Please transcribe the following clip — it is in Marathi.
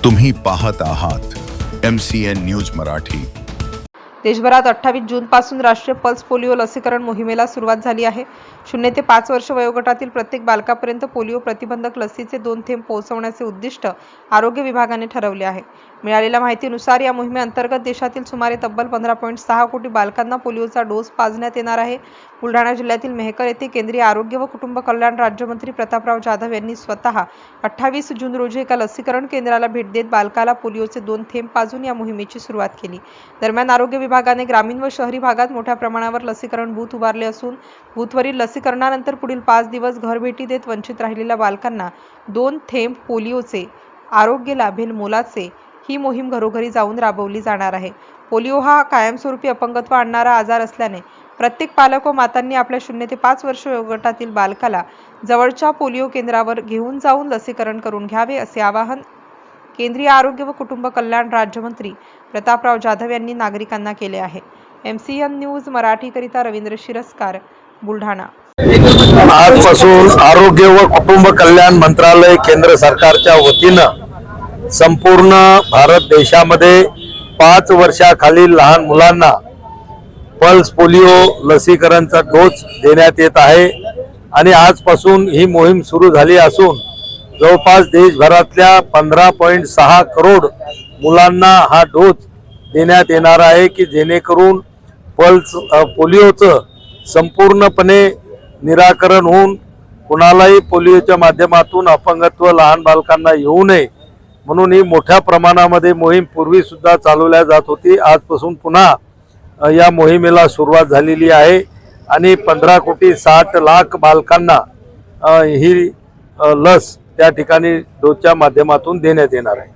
तुम्ही पाहत आहात MCN न्यूज मराठी। देशभरात 28 जूनपासून राष्ट्रीय पल्स पोलिओ लसीकरण मोहिमेला सुरुवात झाली आहे। 0 ते 5 वर्ष वयोगटातील प्रत्येक बालकापर्यंत पोलिओ प्रतिबंधक लसीचे 2 थेंब पोहोचवण्याचे उद्दिष्ट आरोग्य विभागाने ठरवले आहे। मिळालेल्या माहितीनुसार या मोहिमेअंतर्गत देशातील सुमारे तब्बल 15.6 कोटी बालकांना पोलिओचा डोस पाजण्यात येणार आहे। बुलढाणा जिल्ह्यातील मेहकर येथे केंद्रीय आरोग्य व कुटुंब कल्याण राज्यमंत्री प्रतापराव जाधव यांनी स्वतः 28 जून रोजी एका लसीकरण केंद्राला भेट देत बालकाला पोलिओचे 2 थेंब पाजून या मोहिमेची सुरुवात केली। दरम्यान आरोग्य विभागाने ग्रामीण व शहरी भागात मोठ्या प्रमाणावर लसीकरण बूथ उभारले असून बूथवरील लसीकरणानंतर पुढील 5 दिवस घरभेटी देत वंचित राहिलेल्या बालकांना 2 थेंब पोलिओचे आरोग्य लाभेल मोलाचे ही मोहीम घरोघरी जाऊन राबवली जाणार आहे। पोलिओ हा कायमस्वरूपी अपंगत्व आणणारा आजार असल्याने प्रत्येक पालक व मातांनी आपल्या 0 ते 5 वर्ष वयोगटातील बालकाला जवळच्या पोलिओ केंद्रावर घेऊन जाऊन लसीकरण करून घ्यावे असे आवाहन केंद्रीय आरोग्य व कुटुंब कल्याण राज्यमंत्री प्रतापराव जाधव यांनी नागरिकांना केले आहे। MCN न्यूज मराठी करिता रवींद्र शिरस्कार, बुलढाणा। आजपासून आरोग्य व कुटुंब कल्याण मंत्रालय केंद्र सरकारच्या वतीनं संपूर्ण भारत देशामध्ये 5 वर्षाखालील लहान मुलांना पल्स पोलिओ लसीकरणचा डोस देण्यात येत आहे आणि आजपासून ही मोहीम सुरू झाली असून जवळपास देशभरातल्या 15.6 करोड मुलांना हा डोस देण्यात येणार आहे की जेणेकरून पोलिओचं संपूर्णपणे निराकरण होऊन कुणालाही पोलिओच्या माध्यमातून अपंगत्व लहान बालकांना येऊ नये म्हणून ही मोठ्या प्रमाणामध्ये मोहीम पूर्वी सुद्धा चालवल्या जात होती। आजपासून पुन्हा या मोहिमेला सुरुवात झालेली आहे आणि 15,60,00,000 बालकांना ही लस त्या ठिकाणी डोसच्या माध्यमातून देण्यात येणार आहे।